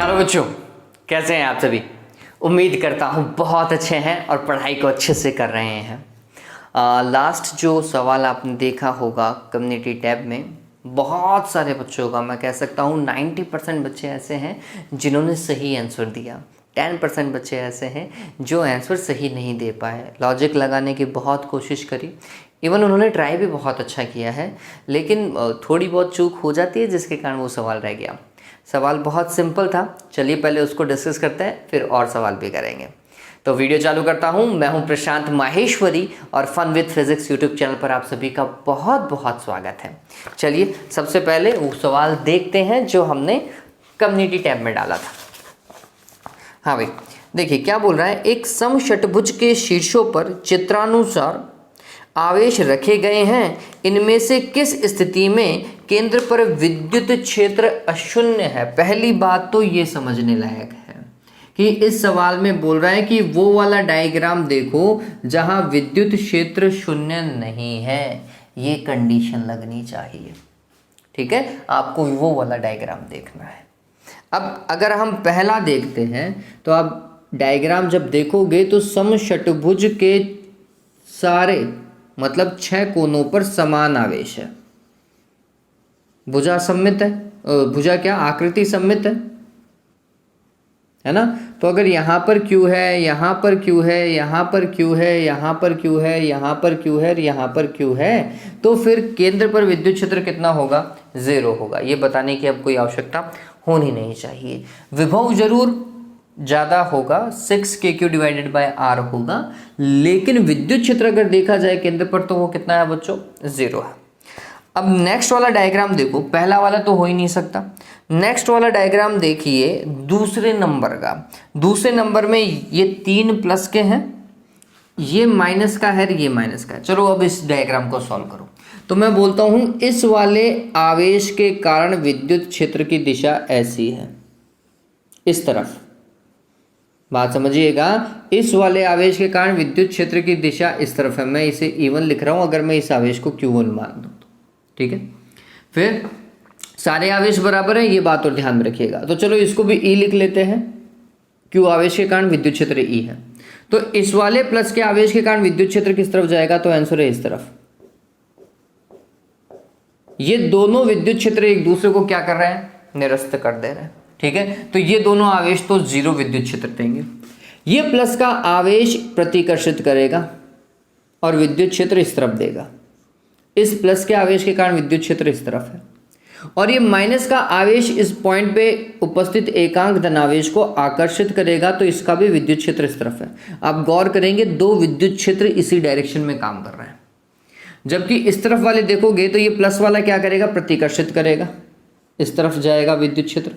Hello बच्चों, कैसे हैं आप सभी। उम्मीद करता हूँ बहुत अच्छे हैं और पढ़ाई को अच्छे से कर रहे हैं। लास्ट जो सवाल आपने देखा होगा कम्युनिटी टैब में, बहुत सारे बच्चों का, मैं कह सकता हूँ 90% बच्चे ऐसे हैं जिन्होंने सही आंसर दिया। 10% बच्चे ऐसे हैं जो आंसर सही नहीं दे पाए। लॉजिक लगाने की बहुत कोशिश करी, इवन उन्होंने ट्राई भी बहुत अच्छा किया है, लेकिन थोड़ी बहुत चूक हो जाती है जिसके कारण वो सवाल रह गया। सवाल बहुत सिंपल था, चलिए पहले उसको डिस्कस करते हैं, फिर और सवाल भी करेंगे। तो वीडियो चालू करता हूं। मैं हूं प्रशांत माहेश्वरी और fun with physics YouTube channel पर आप सभी का बहुत बहुत स्वागत है। चलिए सबसे पहले वो सवाल देखते हैं जो हमने कम्युनिटी टैब में डाला था। हाँ भाई, देखिए क्या बोल रहा है। एक समषटभुज के शीर्षों पर चित्रानुसार आवेश रखे गए हैं, इनमें से किस स्थिति में केंद्र पर विद्युत क्षेत्र अशून्य है। पहली बात तो ये समझने लायक है कि इस सवाल में बोल रहा है कि वो वाला डायग्राम देखो जहां विद्युत क्षेत्र शून्य नहीं है। ये कंडीशन लगनी चाहिए, ठीक है। आपको वो वाला डायग्राम देखना है। अब अगर हम पहला देखते हैं तो आप डायग्राम जब देखोगे तो समषटभुज के सारे मतलब 6 कोनों पर समान आवेश है। भुजा सममित है, भुजा क्या आकृति सममित है ना। तो अगर यहाँ पर Q है, यहाँ पर Q है, यहाँ पर Q है, यहाँ पर Q है, यहाँ पर Q है और यहाँ पर Q है, तो फिर केंद्र पर विद्युत क्षेत्र कितना होगा? 0 होगा। ये बताने की अब कोई आवश्यकता होनी नहीं चाहिए। विभव जरूर ज़्यादा होगा, 6kq डिवाइडेड बाय r होगा, लेकिन विद्युत क्षेत्र अगर देखा जाए केंद्र पर तो वो कितना है बच्चों? 0 है। अब नेक्स्ट वाला डायग्राम देखो, पहला वाला तो हो ही नहीं सकता। नेक्स्ट वाला डायग्राम देखिए दूसरे नंबर का। दूसरे नंबर में ये 3 प्लस के हैं, ये माइनस का है, ये माइनस का है। चलो अब इस डायग्राम को सॉल्व करो। तो मैं बोलता हूँ इस वाले आवेश के कारण विद्युत क्षेत्र की दिशा ऐसी है, इस तरफ। बात समझिएगा, इस वाले आवेश के कारण विद्युत क्षेत्र की दिशा इस तरफ है। मैं इसे E1 लिख रहा हूं अगर मैं इस आवेश को Q1 मान दूं तो, ठीक है। फिर सारे आवेश बराबर हैं, ये बात और ध्यान में रखिएगा। तो चलो इसको भी E लिख लेते हैं। Q आवेश के कारण विद्युत क्षेत्र E है, तो इस वाले प्लस के आवेश के कारण विद्युत क्षेत्र किस तरफ जाएगा? तो आंसर है इस तरफ। ये दोनों विद्युत क्षेत्र एक दूसरे को क्या कर रहे हैं? निरस्त कर दे रहे हैं, ठीक है। तो ये दोनों आवेश तो 0 विद्युत क्षेत्र देंगे। ये प्लस का आवेश प्रतिकर्षित करेगा और विद्युत क्षेत्र इस तरफ देगा। इस प्लस के आवेश के कारण विद्युत क्षेत्र इस तरफ है, और ये माइनस का आवेश इस पॉइंट पे उपस्थित एकांक धनावेश को आकर्षित करेगा, तो इसका भी विद्युत क्षेत्र इस तरफ है। आप गौर करेंगे 2 विद्युत क्षेत्र इसी डायरेक्शन में काम कर रहे हैं। जबकि इस तरफ वाले देखोगे तो ये प्लस वाला क्या करेगा? प्रतिकर्षित करेगा, इस तरफ जाएगा विद्युत क्षेत्र,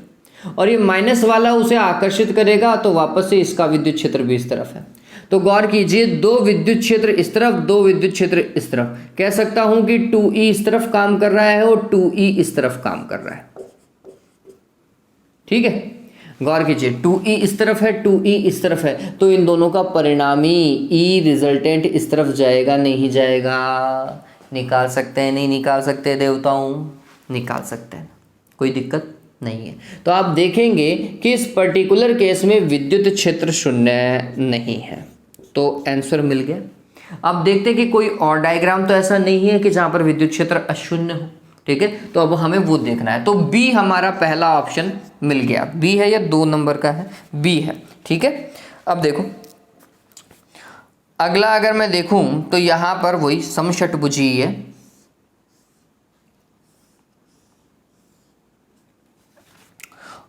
और ये माइनस वाला उसे आकर्षित करेगा, तो वापस से इसका विद्युत क्षेत्र भी इस तरफ है। तो गौर कीजिए 2 विद्युत क्षेत्र इस तरफ, 2 विद्युत क्षेत्र इस तरफ। कह सकता हूं कि 2E इस तरफ काम कर रहा है और 2E इस तरफ काम कर रहा है, ठीक है। गौर कीजिए 2E इस तरफ है, 2E इस तरफ है, तो इन दोनों का परिणामी E रिजल्टेंट इस तरफ जाएगा नहीं जाएगा? निकाल सकते हैं, नहीं निकाल सकते देवताओं? निकाल सकते हैं, कोई दिक्कत नहीं है। तो आप देखेंगे कि इस पर्टिकुलर केस में विद्युत क्षेत्र शून्य नहीं है, तो आंसर मिल गया। अब देखते हैं कि कोई और डायग्राम तो ऐसा नहीं है कि जहां पर विद्युत क्षेत्र अशून्य हो, ठीक है। तो अब हमें वो देखना है। तो बी हमारा पहला ऑप्शन मिल गया। बी है या 2 नंबर का है? बी है, ठीक है। अब देखो अगला, अगर मैं देखूं तो यहां पर वही समषटभुजी है,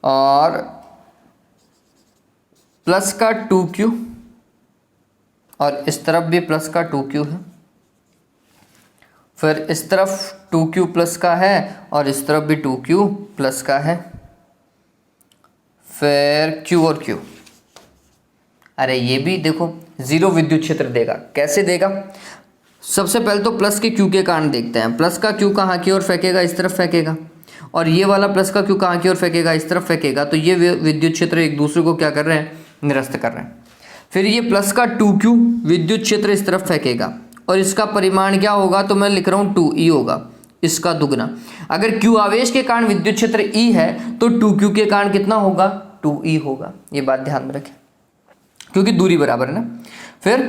और प्लस का 2Q और इस तरफ भी प्लस का 2Q है। फिर इस तरफ 2Q प्लस का है और इस तरफ भी 2Q प्लस का है। फिर Q और Q, अरे ये भी देखो 0 विद्युत क्षेत्र देगा। कैसे देगा? सबसे पहले तो प्लस के Q के कारण देखते हैं। प्लस का Q कहाँ की ओर फेंकेगा? इस तरफ फेंकेगा। और ये वाला प्लस का Q कहाँ की ओर फेंकेगा? इस तरफ फेंकेगा। तो ये विद्युत क्षेत्र एक दूसरे को क्या कर रहे हैं? निरस्त कर रहे हैं। फिर ये प्लस का 2Q विद्युत क्षेत्र इस तरफ फेंकेगा, और इसका परिमाण क्या होगा? तो मैं लिख रहा हूँ 2E होगा, इसका दुगना। अगर Q आवेश के कारण विद्युत क्षेत्र E है तो 2Q के कारण कितना होगा? 2e होगा, ये बात ध्यान में रखें क्योंकि दूरी बराबर है ना। फिर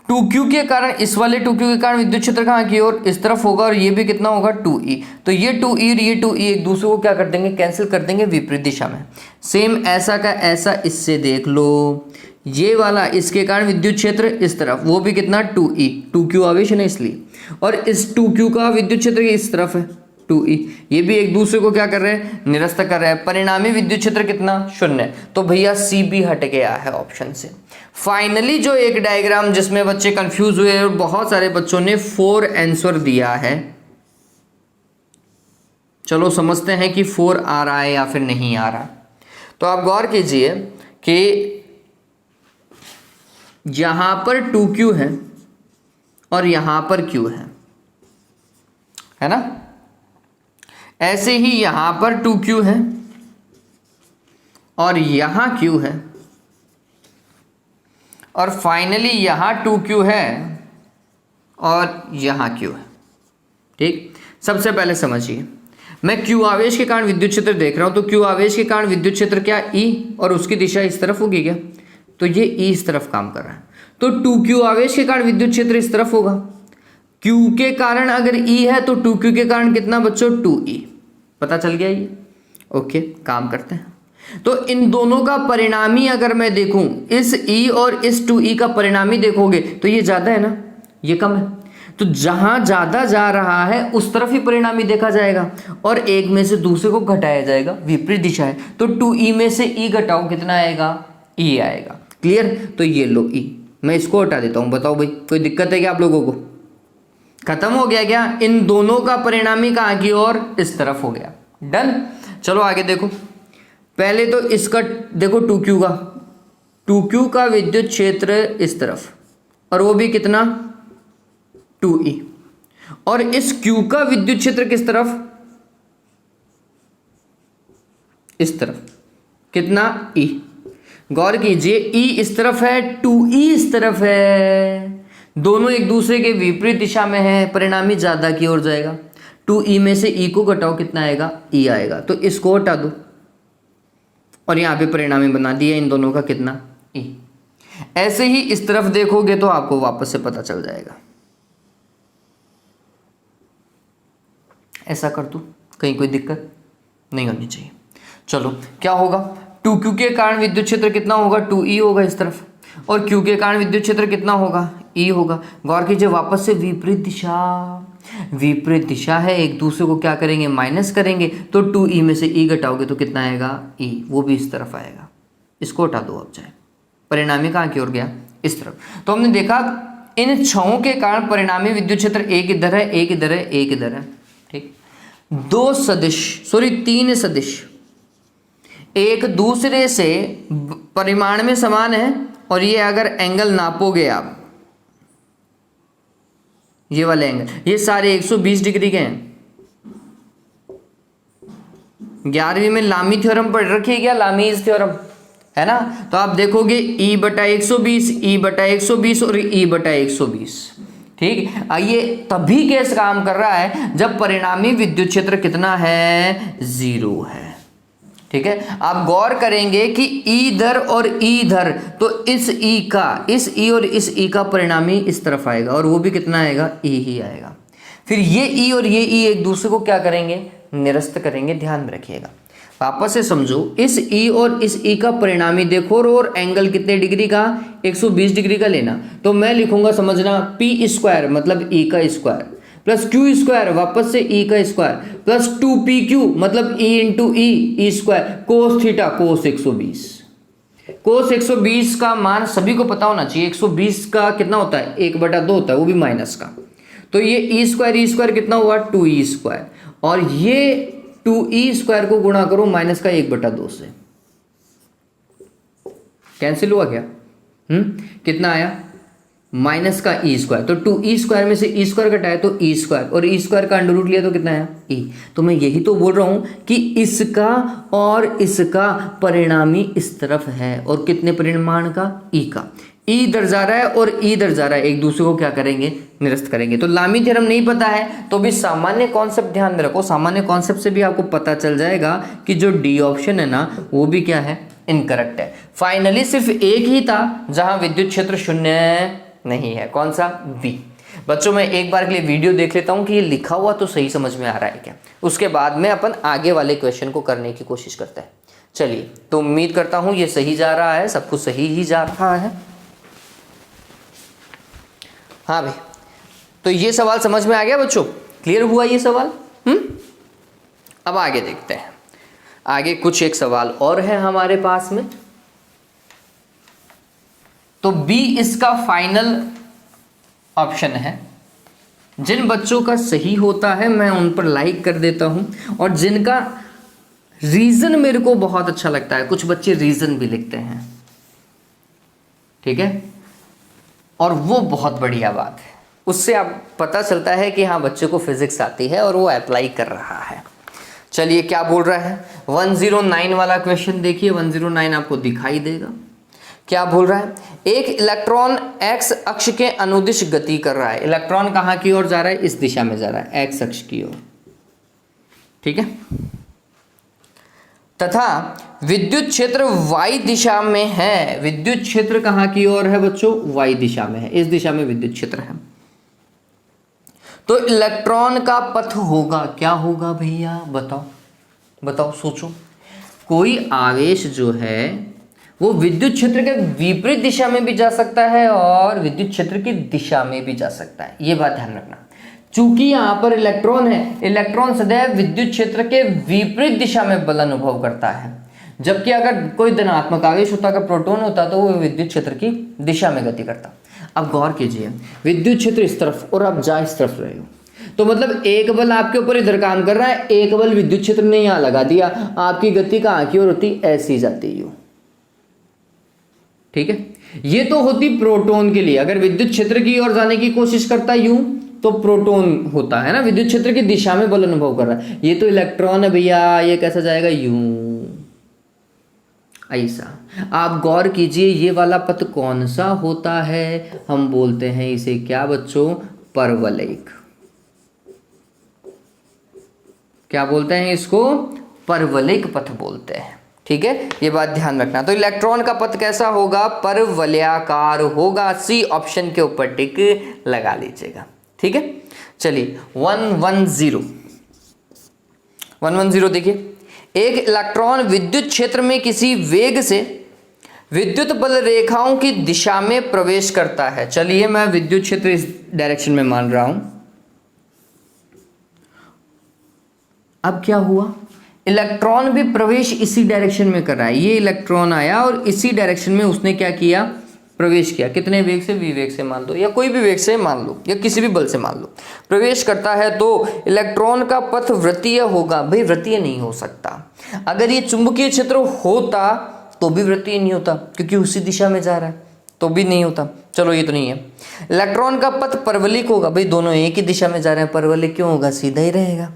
2q के कारण, इस वाले 2q के कारण विद्युत क्षेत्र कहाँ की ओर, इस तरफ होगा, और ये भी कितना होगा 2e। तो ये 2e और ये 2e एक दूसरे को क्या कर देंगे, कैंसिल कर देंगे विपरीत दिशा में। सेम ऐसा का ऐसा इससे देख लो, ये वाला इसके कारण विद्युत क्षेत्र इस तरफ, वो भी कितना 2e, 2q आवेश है ना इसलिए, और इस 2q का विद्युत क्षेत्र इस तरफ है 2e, ये भी एक दूसरे को क्या कर रहे हैं, निरस्त कर रहे हैं। परिणामी विद्युत क्षेत्र कितना, 0। तो भैया सी भी हट गया है ऑप्शन से। फाइनली जो एक डायग्राम जिसमें बच्चे कंफ्यूज हुए और बहुत सारे बच्चों ने 4 आंसर दिया है, चलो समझते हैं कि 4 आ रहा है या फिर नहीं आ रहा। तो आप गौर कीजिए कि यहां पर 2q है और यहां पर q है ना, ऐसे ही यहां पर 2q है और यहां q है, और फाइनली यहां 2q है और यहां q है। ठीक, सबसे पहले समझिए, मैं q आवेश के कारण विद्युत क्षेत्र देख रहा हूं, तो q आवेश के कारण विद्युत क्षेत्र क्या E, और उसकी दिशा इस तरफ होगी क्या, तो ये E इस तरफ काम कर रहा है। तो 2q आवेश के कारण विद्युत क्षेत्र इस तरफ होगा, q के कारण अगर E है तो 2q के कारण कितना बच्चों 2e, पता चल गया ये। ओके, काम करते हैं। तो इन दोनों का परिणामी अगर मैं देखूं, इस E और इस 2e का परिणामी देखोगे तो ये ज्यादा है ना, ये कम है, तो जहां ज्यादा जा रहा है उस तरफ ही परिणामी देखा जाएगा, और एक में से दूसरे को घटाया जाएगा, विपरीत दिशा है, तो 2e में से E घटाओ कितना आएगा, E आएगा। क्लियर, तो ये लो E, मैं इसको हटा देता हूं। बताओ भाई कोई दिक्कत है क्या आप लोगों को, खत्म हो गया क्या, इन दोनों का परिणामी कहाँ की ओर, इस तरफ हो गया। डन, चलो आगे देखो। पहले तो इसका देखो 2q का, 2q का विद्युत क्षेत्र इस तरफ, और वो भी कितना 2e, और इस q का विद्युत क्षेत्र किस तरफ, इस तरफ, कितना E। गौर कीजिए E इस तरफ है, 2e इस तरफ है, दोनों एक दूसरे के विपरीत दिशा में है, परिणामी ज्यादा की ओर जाएगा। 2e में से E को घटाओ कितना आएगा, E आएगा, तो इसको हटा दो और यहां पे परिणामी बना दिया इन दोनों का कितना E। ऐसे ही इस तरफ देखोगे तो आपको वापस से पता चल जाएगा। ऐसा कर दूं, कहीं कोई दिक्कत नहीं होनी चाहिए। चलो क्या होगा, 2q के कारण विद्युत क्षेत्र कितना होगा, 2e होगा इस तरफ, और q के कारण विद्युत क्षेत्र कितना होगा, E होगा। गौर कीजिए वापस से विपरीत दिशा, विपरीत दिशा है, एक दूसरे को क्या करेंगे, माइनस करेंगे, तो 2e में से E घटाओगे तो कितना आएगा E, वो भी इस तरफ आएगा, इसको हटा दो अब जाए, परिणामी कहाँ की ओर गया, इस तरफ। तो हमने देखा इन छहों के कारण परिणामी विद्युत क्षेत्र एक इधर है, एक इधर है, एक इधर है। ठीक, 3 सदिश एक दूसरे से परिमाण में समान है, और ये अगर एंगल नापोगे आप, ये वाले एंगल, ये सारे 120 डिग्री के हैं। 11वीं में लामी थ्योरम पढ़ रखी है क्या, लामीज थ्योरम है ना, तो आप देखोगे E/120, E/120 और E/120। ठीक, ये तभी केस काम कर रहा है जब परिणामी विद्युत क्षेत्र कितना है, 0 है। ठीक है, आप गौर करेंगे कि E इधर और E इधर, तो इस E और इस E का परिणामी इस तरफ आएगा, और वो भी कितना आएगा, E ही आएगा। फिर ये E और ये E एक दूसरे को क्या करेंगे, निरस्त करेंगे। ध्यान में रखिएगा, वापस से समझो, इस E और इस E का परिणामी देखो, और एंगल कितने डिग्री का, 120 डिग्री का लेना। तो मैं लिखूंगा, समझना, p² मतलब E का स्क्वायर प्लस q² वापस से E का स्क्वायर प्लस 2pq मतलब E into E square cos theta cos 120। कोस 120 का मान सभी को पता होना चाहिए, 120 का कितना होता है, 1/2 होता है, वो भी माइनस का। तो ये E स्क्वायर कितना हुआ, 2E², और ये 2E² को गुणा करो माइनस का 1/2 से, कैंसिल हुआ क्या, कितना आया, माइनस का E²। तो 2E² में से E² घटाया तो E², और E² का अंडर रूट लिया तो कितना आया, E। तो मैं यही तो बोल रहा हूं कि इसका और इसका परिणामी इस तरफ है, और कितने परिमाण का, E का। E इधर जा रहा है और E इधर जा रहा है, एक दूसरे को क्या करेंगे, निरस्त करेंगे। तो लामी थ्योरम नहीं पता है तो भी सामान्य कॉन्सेप्ट ध्यान में रखो, सामान्य कॉन्सेप्ट से भी आपको पता चल जाएगा कि जो D ऑप्शन है ना, वो भी क्या है, इनकरेक्ट है। फाइनली सिर्फ एक ही था जहां विद्युत क्षेत्र शून्य नहीं है, कौन सा? बी। बच्चों मैं एक बार के लिए वीडियो देख लेता हूं कि ये लिखा हुआ तो सही समझ में आ रहा है क्या, उसके बाद में अपन आगे वाले क्वेश्चन को करने की कोशिश करते हैं। चलिए, तो उम्मीद करता हूं ये सही जा रहा है, सब कुछ सही ही जा रहा है। हाँ भाई, तो ये सवाल समझ में आ गया बच्चों, क्लियर हुआ ये सवाल? अब आगे देखते हैं। आगे कुछ एक सवाल और है हमारे पास में। तो बी इसका फाइनल ऑप्शन है। जिन बच्चों का सही होता है मैं उन पर लाइक कर देता हूं, और जिनका रीजन मेरे को बहुत अच्छा लगता है, कुछ बच्चे रीजन भी लिखते हैं, ठीक है, और वो बहुत बढ़िया बात है। उससे आप पता चलता है कि हाँ बच्चे को फिजिक्स आती है और वो अप्लाई कर रहा है। चलिए क्या बोल रहा है, 109 वाला क्वेश्चन देखिए, 109 आपको दिखाई देगा। क्या बोल रहा है, एक इलेक्ट्रॉन एक्स अक्ष के अनुदिश गति कर रहा है। इलेक्ट्रॉन कहाँ की ओर जा रहा है? इस दिशा में जा रहा है, एक्स अक्ष की ओर, ठीक है, तथा विद्युत क्षेत्र वाई दिशा में है। विद्युत क्षेत्र कहाँ की ओर है बच्चों? वाई दिशा में है, इस दिशा में विद्युत क्षेत्र है। तो इलेक्ट्रॉन का पथ होगा, क्या होगा भैया? बताओ बताओ, सोचो। कोई आवेश जो है वो विद्युत क्षेत्र के विपरीत दिशा में भी जा सकता है और विद्युत क्षेत्र की दिशा में भी जा सकता है, ये बात ध्यान रखना। चूंकि यहाँ पर इलेक्ट्रॉन है, इलेक्ट्रॉन सदैव विद्युत क्षेत्र के विपरीत दिशा में बल अनुभव करता है, जबकि अगर कोई धनात्मक आवेश होता, अगर प्रोटॉन होता, तो वो विद्युत क्षेत्र की दिशा में गति करता। अब गौर कीजिए, विद्युत क्षेत्र इस तरफ और आप जा इस तरफ रहे हो, तो मतलब एक बल आपके ऊपर इधर काम कर रहा है, एक बल विद्युत क्षेत्र ने यहाँ लगा दिया, आपकी गति कहाँ की ओर होती? ऐसी जाती है, ठीक है। ये तो होती प्रोटॉन के लिए, अगर विद्युत क्षेत्र की ओर जाने की कोशिश करता यूं तो प्रोटॉन होता है ना, विद्युत क्षेत्र की दिशा में बल अनुभव कर रहा है। ये तो इलेक्ट्रॉन है भैया, ये कैसा जाएगा? यूं, ऐसा। आप गौर कीजिए, ये वाला पथ कौन सा होता है? हम बोलते हैं इसे क्या बच्चों? परवलयिक। क्या बोलते हैं इसको? परवलयिक पथ बोलते हैं, ठीक है, ये बात ध्यान रखना। तो इलेक्ट्रॉन का पथ कैसा होगा? परवलयाकार होगा। सी ऑप्शन के ऊपर टिक लगा लीजिएगा, ठीक है। चलिए 110 देखिए, एक इलेक्ट्रॉन विद्युत क्षेत्र में किसी वेग से विद्युत बल रेखाओं की दिशा में प्रवेश करता है। चलिए मैं विद्युत क्षेत्र इस डायरेक्शन में मान रहा हूं। अब क्या हुआ? इलेक्ट्रॉन भी प्रवेश इसी डायरेक्शन में कर रहा है। ये इलेक्ट्रॉन आया और इसी डायरेक्शन में उसने क्या किया? प्रवेश किया। कितने वेग से? v वेग से मान लो, या कोई भी वेग से मान लो, या किसी भी बल से मान लो। प्रवेश करता है तो इलेक्ट्रॉन का पथ वृत्तीय होगा। भाई वृत्तीय नहीं हो सकता। अगर ये चुंबकीय क्षेत्र होता तो भी वृत्तीय नहीं होता, क्योंकि उसी दिशा में जा रहा है, तो भी नहीं होता। चलो ये तो नहीं है। इलेक्ट्रॉन का पथ परवलिक होगा। भाई दोनों एक ही दिशा में जा रहे हैं, परवलिक क्यों होगा? सीधा ही रहेगा।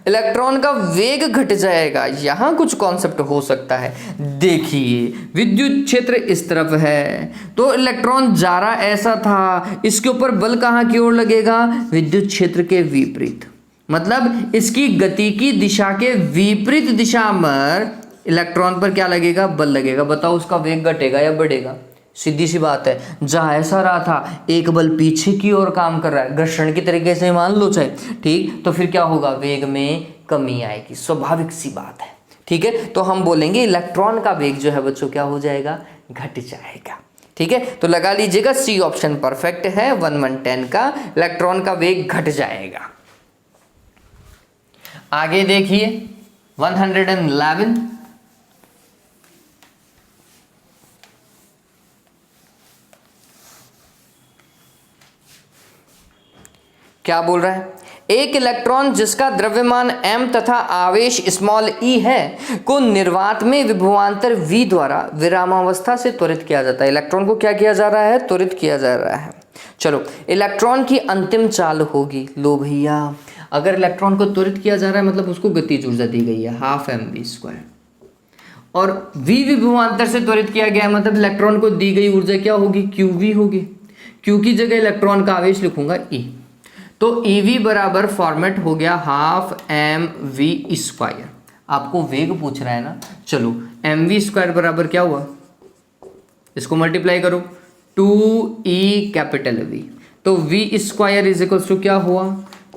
इलेक्ट्रॉन का वेग घट जाएगा। यहां कुछ कॉन्सेप्ट हो सकता है। देखिए विद्युत क्षेत्र इस तरफ है, तो इलेक्ट्रॉन जा रहा ऐसा था, इसके ऊपर बल कहां की ओर लगेगा? विद्युत क्षेत्र के विपरीत। मतलब इसकी गति की दिशा के विपरीत दिशा पर इलेक्ट्रॉन पर क्या लगेगा? बल लगेगा। बताओ उसका वेग घटेगा या बढ़ेगा? सीधी सी बात है, जहां ऐसा रहा था एक बल पीछे की ओर काम कर रहा है, घर्षण की तरीके से मान लो चाहे, ठीक, तो फिर क्या होगा? वेग में कमी आएगी, स्वाभाविक सी बात है, ठीक है। तो हम बोलेंगे इलेक्ट्रॉन का वेग जो है बच्चों क्या हो जाएगा? घट जाएगा, ठीक है। तो लगा लीजिएगा सी ऑप्शन परफेक्ट है। 110 का इलेक्ट्रॉन का वेग घट जाएगा। आगे देखिए 111। क्या बोल रहा है? एक इलेक्ट्रॉन जिसका द्रव्यमान m तथा आवेश स्मॉल e है को निर्वात में विभवांतर v द्वारा विरामावस्था से त्वरित किया जाता है। इलेक्ट्रॉन को क्या किया जा रहा है? त्वरित किया जा रहा है। चलो इलेक्ट्रॉन की अंतिम चाल होगी, लो भैया, अगर इलेक्ट्रॉन को त्वरित किया जा रहा है मतलब उसको गतिज ऊर्जा दी गई है 12mv², और v विभवांतर से त्वरित किया गया है मतलब इलेक्ट्रॉन को दी गई ऊर्जा क्या होगी? qv होगी। q की जगह इलेक्ट्रॉन का आवेश लिखूंगा e, तो EV बराबर फॉर्मेट हो गया 12mv²। आपको वेग पूछ रहा है ना, चलो mv² बराबर क्या हुआ, इसको मल्टीप्लाई करो 2e कैपिटल V, तो v² इज इक्वल्स टू क्या हुआ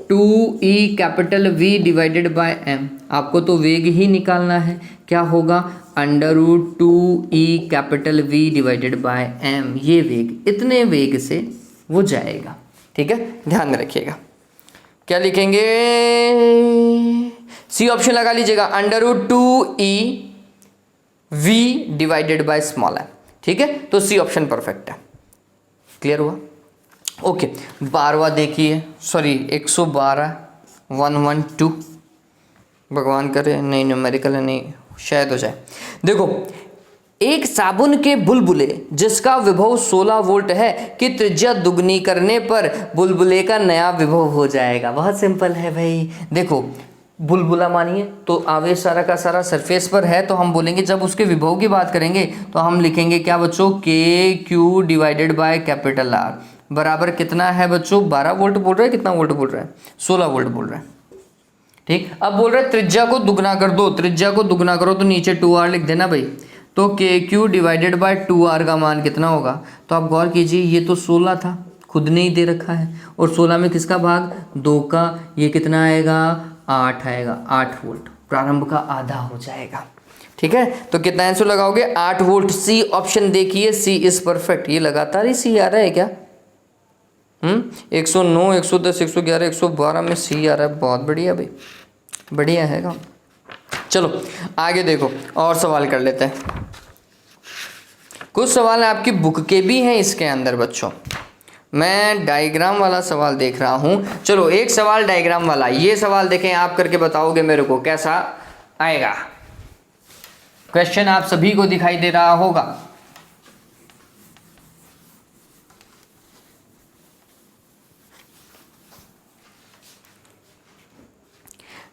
2e capital V divided by m। आपको तो वेग ही निकालना है, क्या होगा √2e capital V divided by m। ये वेग, इतने वेग से वो जाएगा। ठीक है, ध्यान में रखिएगा। क्या लिखेंगे, सी ऑप्शन लगा लीजिएगा, √2e V divided by small m। ठीक है, तो सी ऑप्शन परफेक्ट है। क्लियर हुआ? ओके, 12वां देखिए, सॉरी 112 112, भगवान करे नहीं न्यूमेरिकल है, नहीं शायद हो जाए। देखो, एक साबुन के बुलबुले जिसका विभव 16 वोल्ट है कि त्रिज्या दुगनी करने पर बुलबुले का नया विभव हो जाएगा। बहुत सिंपल है भाई। देखो, बुलबुला मानिए तो आवेश सारा का सारा सरफेस पर है, तो हम बोलेंगे जब उसके विभव की बात करेंगे तो हम लिखेंगे क्या बच्चों, KQ divided by capital R बराबर कितना है बच्चों, 12 वोल्ट बोल रहा है, कितना वोल्ट बोल रहा है, 16 वोल्ट बोल रहा है। ठीक, अब बोल रहा है त्रिज्या को दुगना कर दो, त्रिज्या को दुगना करो तो नीचे 2R लिख देना भाई, तो KQ डिवाइडेड बाय 2R का मान कितना होगा। तो आप गौर कीजिए, ये तो 16 था, खुद ने ही दे रखा है, और 16 में किसका भाग, 2 का, ये कितना आएगा 8 आएगा, 8 वोल्ट प्रारंभ का आधा हो जाएगा। ठीक है, तो कितना आंसर लगाओगे, 8 वोल्ट। सी ऑप्शन देखिए, सी इज परफेक्ट। ये लगातार ही सी आ रहा है क्या, 109 110 111 112 में सी आ रहा है, बहुत बढ़िया भाई, बढ़िया है काम। चलो आगे देखो, और सवाल कर लेते हैं। कुछ सवाल आपकी बुक के भी हैं इसके अंदर बच्चों, मैं डायग्राम वाला सवाल देख रहा हूँ। चलो एक सवाल डायग्राम वाला, ये सवाल देखें, आप करके बताओगे मेरे को कैसा आएगा। क्वेश्चन आप सभी को दिखाई दे रहा होगा।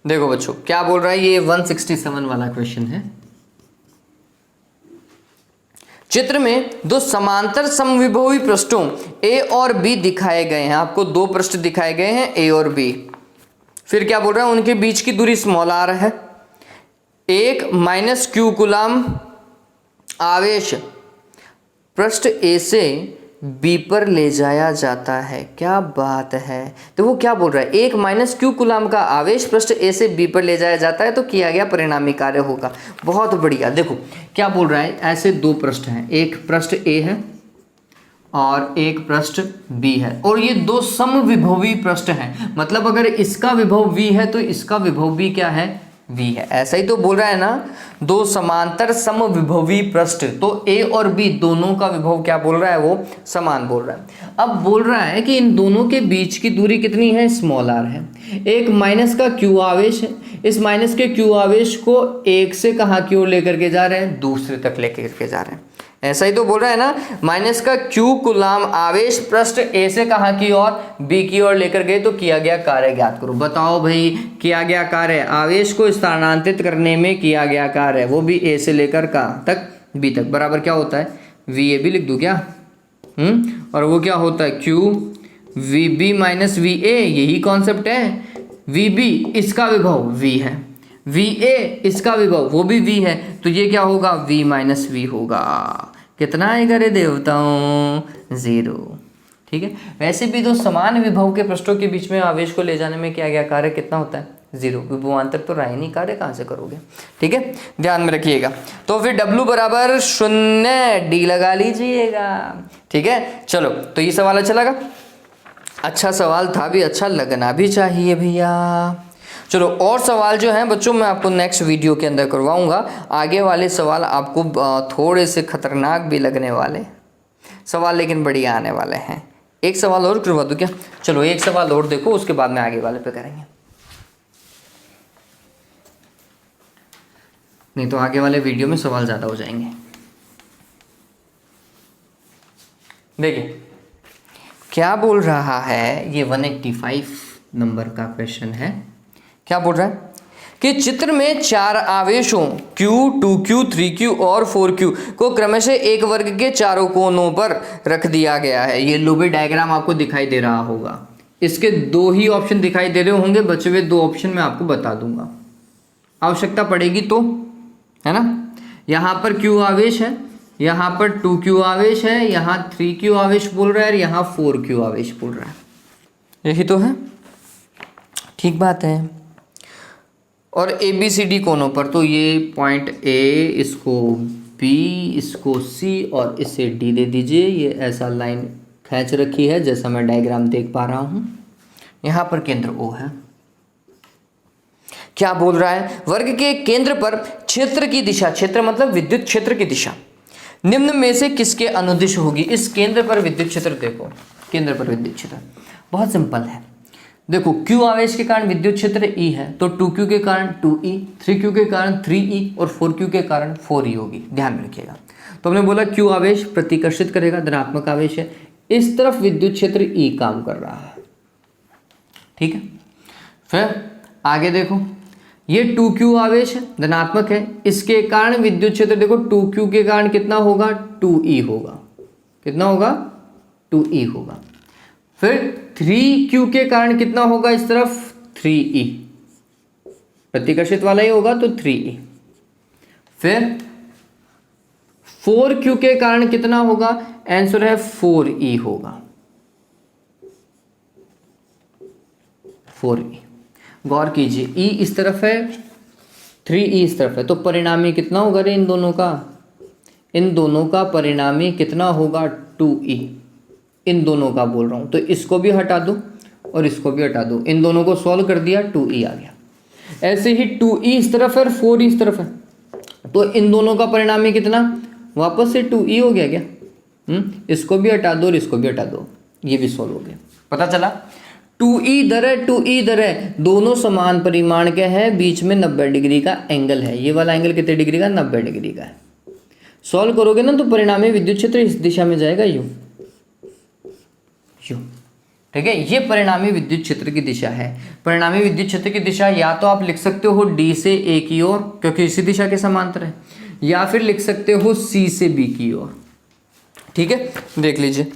देखो बच्चों क्या बोल रहा है, ये 167 वाला क्वेश्चन है। चित्र में दो समांतर समविभवी पृष्ठों ए और बी दिखाए गए हैं। आपको दो पृष्ठ दिखाए गए हैं, ए और बी। फिर क्या बोल रहा है, उनके बीच की दूरी स्मॉल आर है। एक -q कूलम आवेश पृष्ठ ए से बी पर ले जाया जाता है। क्या बात है। तो वो क्या बोल रहा है, एक -q कूलम का आवेश पृष्ठ ए से बी पर ले जाया जाता है तो किया गया परिणामी कार्य होगा। बहुत बढ़िया। देखो क्या बोल रहा है, ऐसे दो पृष्ठ हैं, एक पृष्ठ ए है और एक पृष्ठ बी है, और ये दो समविभवी पृष्ठ हैं। मतलब अगर इसका विभव v है तो इसका विभव भी क्या है, v है। ऐसा ही तो बोल रहा है ना, दो समांतर समविभवी पृष्ठ, तो a और b दोनों का विभव क्या बोल रहा है, वो समान बोल रहा है। अब बोल रहा है कि इन दोनों के बीच की दूरी कितनी है, स्मॉल r है। एक माइनस का q आवेश है, इस माइनस के q आवेश को एक से कहाँ की ओर लेकर के जा रहे हैं, दूसरे तक लेकर के जा रहे हैं। ऐसा ही तो बोल रहा है ना, माइनस का q कूलम आवेश पृष्ठ ए से कहाँ की ओर, बी की ओर लेकर गए तो किया गया कार्य ज्ञात करो। बताओ भाई, किया गया कार्य, आवेश को स्थानांतरित करने में किया गया कार्य, वो भी ए से लेकर कहाँ तक, बी तक, बराबर क्या होता है, वी ए भी लिख दूँ क्या, और वो क्या होता है, Q V B minus V A, यही कॉन्सेप्ट है। वी बी इसका विभव वी है, वी ए इसका विभव वो भी v है, तो ये क्या होगा, v माइनस वी होगा। कितना आएगा रे देवताओं, 0। ठीक है, वैसे भी दो समान विभव के पृष्ठों के बीच में आवेश को ले जाने में किया गया कार्य कितना होता है, 0। विभवांतर तो रहा ही नहीं, कार्य कहाँ से करोगे। ठीक है, ध्यान में रखिएगा। तो फिर W बराबर 0, D लगा लीजिएगा। ठीक है, चलो तो ये सवाल अच्छा लगा, अच्छा सवाल था भी, अच्छा लगना भी चाहिए भैया। चलो और सवाल जो हैं बच्चों मैं आपको नेक्स्ट वीडियो के अंदर करवाऊंगा। आगे वाले सवाल आपको थोड़े से खतरनाक भी लगने वाले सवाल, लेकिन बढ़िया आने वाले हैं। एक सवाल और करवा दूं क्या, चलो एक सवाल और देखो, उसके बाद में आगे वाले पे करेंगे। नहीं तो आगे वाले वीडियो में सवाल ज़्यादा हो जाएंगे। देखिए क्या बोल रहा है, ये 185 नंबर का क्वेश्चन है। क्या बोल रहा है कि चित्र में 4 आवेशों Q, 2Q, 3Q और 4Q को क्रमशः एक वर्ग के चारों कोनों पर रख दिया गया है। ये लो भी डायग्राम आपको दिखाई दे रहा होगा। इसके 2 ही ऑप्शन दिखाई दे रहे होंगे, बचे हुए 2 ऑप्शन मैं आपको बता दूंगा, आवश्यकता पड़ेगी तो, है ना। यहाँ पर Q आवेश है, यहाँ पर 2Q आवेश है, यहाँ 3Q आवेश बोल रहा है और यहाँ 4Q आवेश बोल रहा है। यही तो है, ठीक बात है। और ABCD कोनों पर तो ये पॉइंट A, इसको B, इसको C और इसे D दे दीजिए। ये ऐसा लाइन खींच रखी है जैसा मैं डायग्राम देख पा रहा हूँ। यहाँ पर केंद्र O है। क्या बोल रहा है? वर्ग के केंद्र पर क्षेत्र की दिशा, क्षेत्र मतलब विद्युत क्षेत्र की दिशा, निम्न में से किसके अनुदिश होगी? इस केंद्र पर विद्युत क्षेत्र देखो, केंद्र पर विद्युत क्षेत्र बहुत सिंपल है। देखो Q आवेश के कारण विद्युत क्षेत्र E है, तो 2Q के कारण 2E, 3Q के कारण 3E और 4Q के कारण 4E होगी। ध्यान में रखिएगा। तो हमने बोला Q आवेश प्रतिकर्षित करेगा, धनात्मक आवेश है। इस तरफ विद्युत क्षेत्र E काम कर रहा है, ठीक है। फिर आगे देखो, ये 2Q आवेश है, धनात्मक है, इसके कारण विद्युत क्षेत्र देखो 2Q के कारण कितना होगा? 2E होगा। कितना होगा? 2E होगा। फिर 3Q के कारण कितना होगा? इस तरफ 3E, प्रतिकर्षित वाला ही होगा तो 3E। फिर 4Q के कारण कितना होगा? आंसर है 4E होगा, 4E। गौर कीजिए, E इस तरफ है, 3E इस तरफ है, तो परिणामी कितना होगा रे इन दोनों का? इन दोनों का परिणामी कितना होगा? 2E। इन दोनों का बोल रहा हूँ, तो इसको भी हटा दो और इसको भी हटा दो। इन दोनों को सॉल्व कर दिया, 2E आ गया। ऐसे ही 2E इस तरफ है और 4E इस तरफ है, तो इन दोनों का परिणामी कितना? वापस से 2E हो गया क्या? इसको भी हटा दो और इसको भी हटा दो, ये भी सॉल्व हो गया। पता चला 2E इधर है, 2E इधर है, दोनों समान परिमाण के हैं, बीच में 90 डिग्री का एंगल है। ये वाला एंगल कितने डिग्री का? 90 डिग्री का है। सॉल्व करोगे ना तो परिणामी विद्युत क्षेत्र इस दिशा में जाएगा, यूं यूं, ठीक है। ये परिणामी विद्युत क्षेत्र की दिशा है। परिणामी विद्युत क्षेत्र की दिशा या तो आप लिख सकते हो D से A की ओर, क्योंकि इसी दिशा के समांतर है, या फिर लिख सकते हो C से B की ओर, ठीक है। देख लीजिए,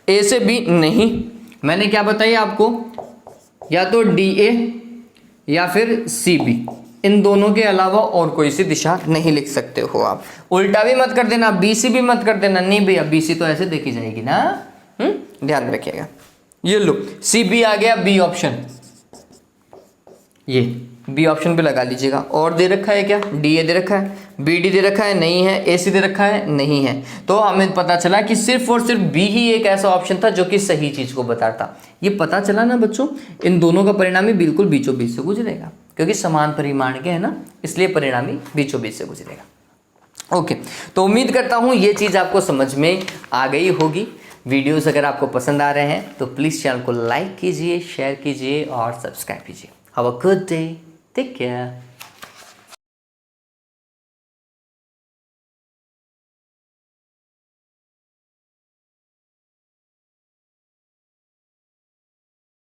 A से B नहीं, मैंने क्या बताया आपको? या तो DA या फिर CB, इन दोनों के अलावा और कोई सी दिशा नहीं लिख सकते हो आप। उल्टा भी मत कर देना, BC भी मत कर देना। नहीं भैया, BC तो ऐसे देखी जाएगी ना, ध्यान में रखिएगा। ये लो, CB आ गया, B ऑप्शन, ये B ऑप्शन पे लगा लीजिएगा। और दे रखा है क्या? DA दे रखा है, BD दे रखा है, नहीं है। AC दे रखा है, नहीं है। तो हमें पता चला कि सिर्फ और सिर्फ B ही एक ऐसा ऑप्शन था जो कि सही चीज को बताता। ये पता चला ना बच्चों, इन दोनों का परिणामी बिल्कुल बीचों बीच से गुजरेगा, क्योंकि समान परिमाण के है ना, इसलिए परिणामी बीचों बीच से गुजरेगा। ओके, तो उम्मीद करता हूँ ये चीज़ आपको समझ में आ गई होगी। वीडियोस अगर आपको पसंद आ रहे हैं तो प्लीज़ चैनल को लाइक कीजिए, शेयर कीजिए और सब्सक्राइब कीजिए। Have a good day, take care.